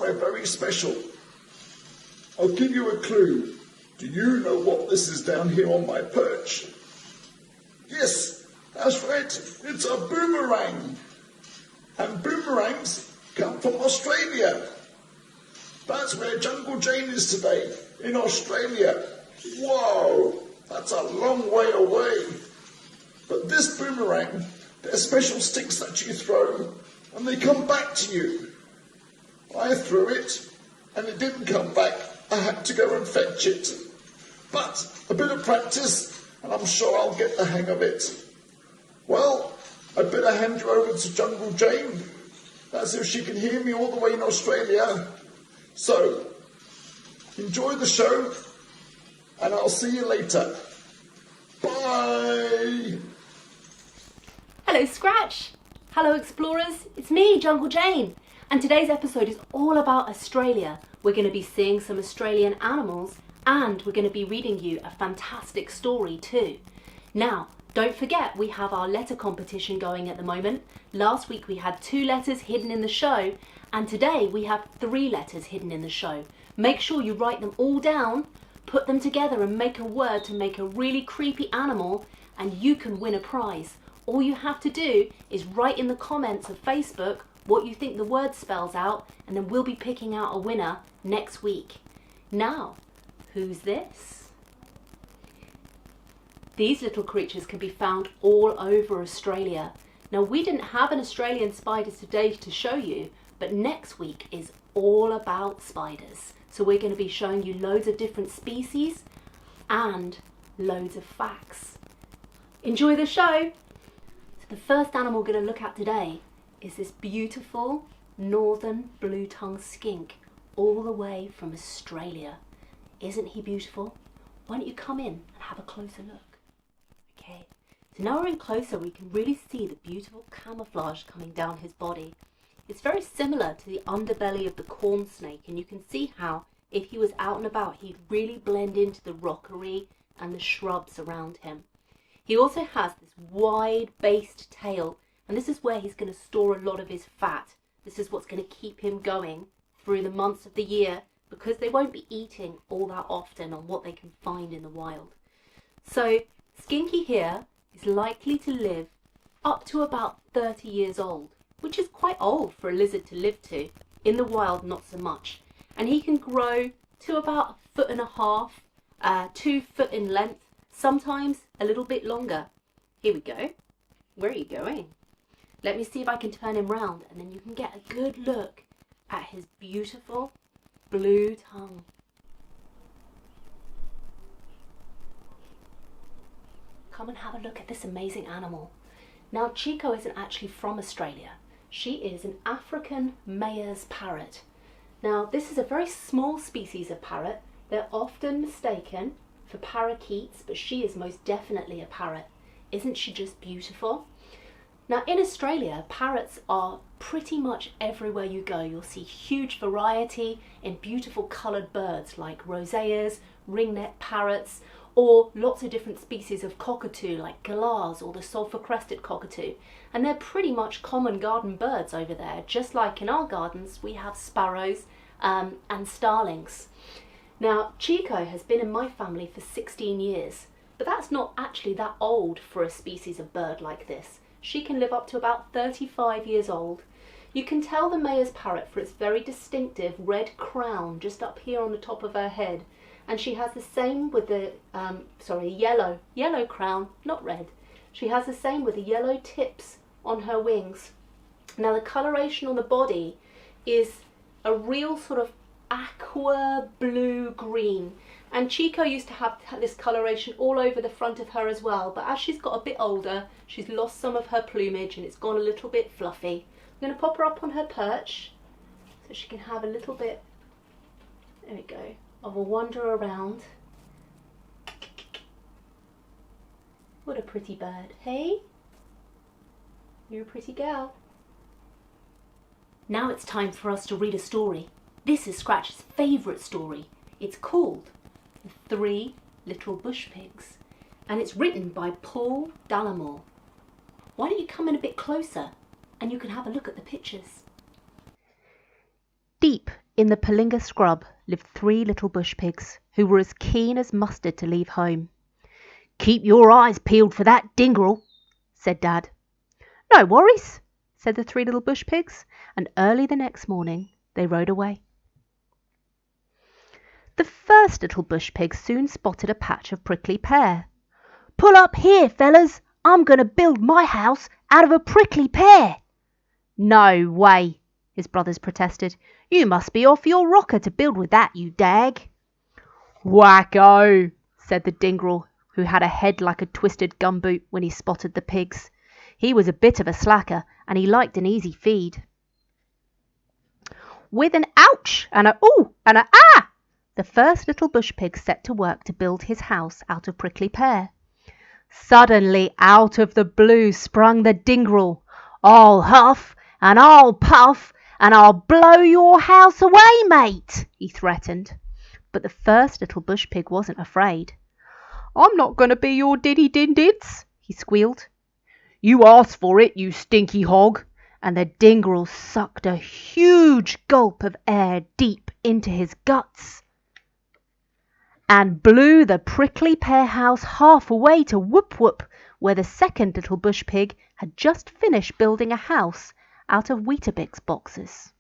somewhere very special. I'll give you a clue. Do you know what this is down here on my perch? Yes, that's right. It's a boomerang. And boomerangs come from Australia. That's where Jungle Jane is today, in Australia. Whoa, that's a long way away. But this boomerang, they're special sticks that you throw, and they come back to you. I threw it, and it didn't come back. I had to go and fetch it. But a bit of practice, and I'm sure I'll get the hang of it. Well, I'd better hand you over to Jungle Jane. That's if she can hear me all the way in Australia. So, enjoy the show, and I'll see you later. Bye! Hello Scratch! Hello explorers, it's me, Jungle Jane, and today's episode is all about Australia. We're going to be seeing some Australian animals, and we're going to be reading you a fantastic story too. Now, don't forget we have our letter competition going at the moment. Last week we had 2 letters hidden in the show, and today we have 3 letters hidden in the show. Make sure you write them all down, put them together and make a word to make a really creepy animal, and you can win a prize. All you have to do is write in the comments of Facebook what you think the word spells out, and then we'll be picking out a winner next week. Now, who's this? These little creatures can be found all over Australia. Now, we didn't have an Australian spider today to show you, but next week is all about spiders. So we're going to be showing you loads of different species and loads of facts. Enjoy the show! So the first animal we're going to look at today is this beautiful northern blue-tongued skink all the way from Australia. Isn't he beautiful? Why don't you come in and have a closer look? Okay, so now we're in closer, we can really see the beautiful camouflage coming down his body. It's very similar to the underbelly of the corn snake, and you can see how if he was out and about he'd really blend into the rockery and the shrubs around him. He also has this wide based tail, and this is where he's going to store a lot of his fat. This is what's going to keep him going through the months of the year, because they won't be eating all that often on what they can find in the wild. So Skinky here is likely to live up to about 30 years old, which is quite old for a lizard to live to. In the wild, not so much. And he can grow to about 1.5 feet, 2 foot in length, sometimes a little bit longer. Here we go. Where are you going? Let me see if I can turn him round, and then you can get a good look at his beautiful blue tongue. Come and have a look at this amazing animal. Now, Chico isn't actually from Australia. She is an African Mayor's parrot. Now, this is a very small species of parrot. They're often mistaken for parakeets, but she is most definitely a parrot. Isn't she just beautiful? Now, in Australia, parrots are pretty much everywhere you go. You'll see huge variety in beautiful coloured birds like roseas, ringneck parrots, or lots of different species of cockatoo like galahs or the sulphur-crested cockatoo. And they're pretty much common garden birds over there. Just like in our gardens, we have sparrows and starlings. Now, Chico has been in my family for 16 years, but that's not actually that old for a species of bird like this. She can live up to about 35 years old. You can tell the Mayor's parrot for its very distinctive red crown just up here on the top of her head. And she has the same with the, yellow crown, not red. She has the same with the yellow tips on her wings. Now, the coloration on the body is a real sort of aqua blue green. And Chico used to have this coloration all over the front of her as well, but as she's got a bit older, she's lost some of her plumage and it's gone a little bit fluffy. I'm going to pop her up on her perch so she can have a little bit, there we go, of a wander around. What a pretty bird, hey? You're a pretty gal. Now it's time for us to read a story. This is Scratch's favourite story. It's called The 3 Little Bush Pigs, and it's written by Paul Dallimore. Why don't you come in a bit closer and you can have a look at the pictures. Deep in the Palinga scrub lived 3 little bush pigs who were as keen as mustard to leave home. "Keep your eyes peeled for that dingrel," said Dad. "No worries," said the 3 little bush pigs, and early the next morning they rode away. The first little bush pig soon spotted a patch of prickly pear. "Pull up here, fellas. I'm going to build my house out of a prickly pear." "No way," his brothers protested. "You must be off your rocker to build with that, you dag." "Wacko," said the dingrel, who had a head like a twisted gumboot when he spotted the pigs. He was a bit of a slacker, and he liked an easy feed. With an ouch and a ooh and a ah, the first little bush pig set to work to build his house out of prickly pear. Suddenly, out of the blue sprung the dingrel. "I'll huff and I'll puff and I'll blow your house away, mate," he threatened. But the first little bush pig wasn't afraid. "I'm not going to be your diddy-din-dids," he squealed. "You asked for it, you stinky hog," and the dingrel sucked a huge gulp of air deep into his guts and blew the prickly pear house half away to Whoop Whoop, where the second little bush pig had just finished building a house out of Weetabix boxes.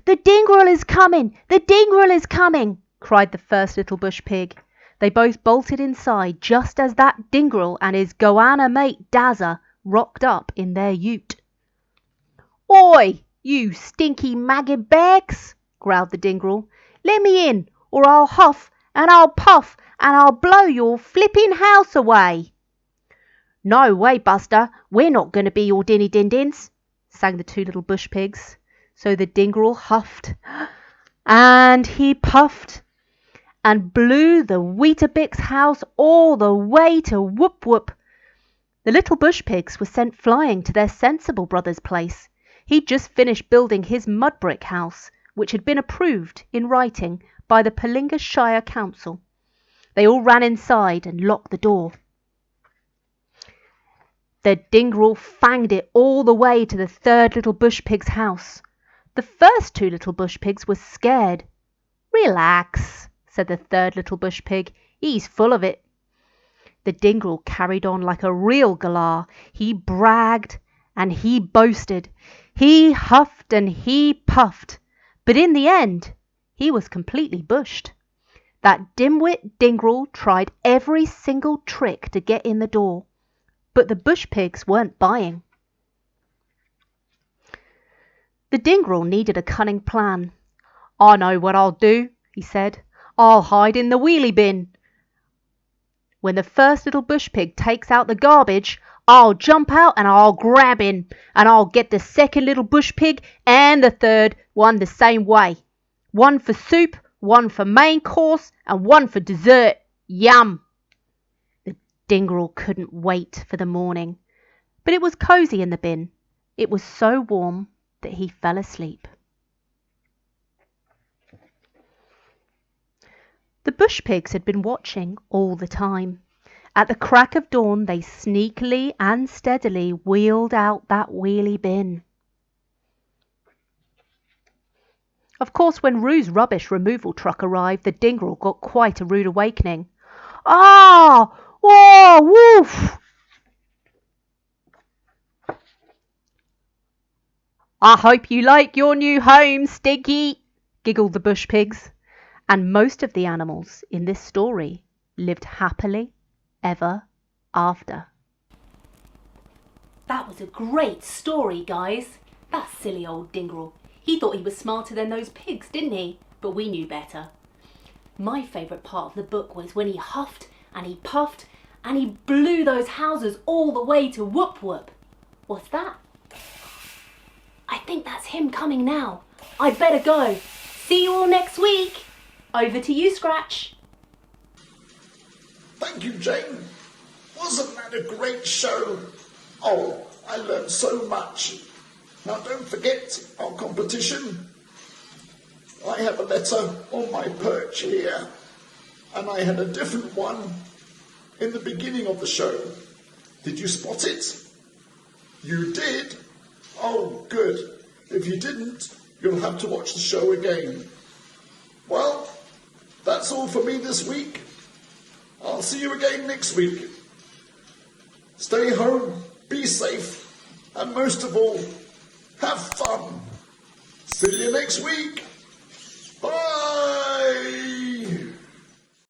"The dingrel is coming! The dingrel is coming!" cried the first little bush pig. They both bolted inside just as that dingrel and his goanna mate Dazza rocked up in their ute. "Oi, you stinky maggot bags!" growled the dingrel. "Let me in, or I'll huff and I'll puff and I'll blow your flipping house away." "No way, Buster, we're not going to be your dinny-din-dins," sang the 2 little bush pigs. So the dingrel huffed and he puffed and blew the Weetabix house all the way to Whoop Whoop. The little bush pigs were sent flying to their sensible brother's place. He'd just finished building his mud brick house, which had been approved in writing by the Palinga Shire Council. They all ran inside and locked the door. The dingrel fanged it all the way to the 3rd little bush pig's house. The first 2 little bush pigs were scared. "Relax," said the 3rd little bush pig. "He's full of it." The dingrel carried on like a real galah. He bragged and he boasted. He huffed and he puffed. But in the end, he was completely bushed. That dimwit dingrel tried every single trick to get in the door. But the bush pigs weren't buying. The dingrel needed a cunning plan. "I know what I'll do," he said. "I'll hide in the wheelie bin. When the first little bush pig takes out the garbage, I'll jump out and I'll grab him, and I'll get the second little bush pig and the 3rd one the same way. One for soup, one for main course, and one for dessert. Yum!" The dingrel couldn't wait for the morning, but it was cosy in the bin. It was so warm that he fell asleep. The bush pigs had been watching all the time. At the crack of dawn they sneakily and steadily wheeled out that wheelie bin. Of course, when Rue's rubbish removal truck arrived, the dingrel got quite a rude awakening. "Ah! Oh, woof!" "I hope you like your new home, Stinky," giggled the bush pigs. And most of the animals in this story lived happily ever after. That was a great story, guys. That silly old dingrel. He thought he was smarter than those pigs, didn't he? But we knew better. My favourite part of the book was when he huffed and he puffed and he blew those houses all the way to Whoop Whoop. What's that? I think that's him coming now. I'd better go. See you all next week. Over to you, Scratch. Thank you, Jane. Wasn't that a great show? Oh, I learned so much. Now don't forget our competition. I have a letter on my perch here, and I had a different one in the beginning of the show. Did you spot it? You did? Oh, good. If you didn't, you'll have to watch the show again. Well, that's all for me this week. I'll see you again next week. Stay home, be safe, and most of all, have fun. See you next week.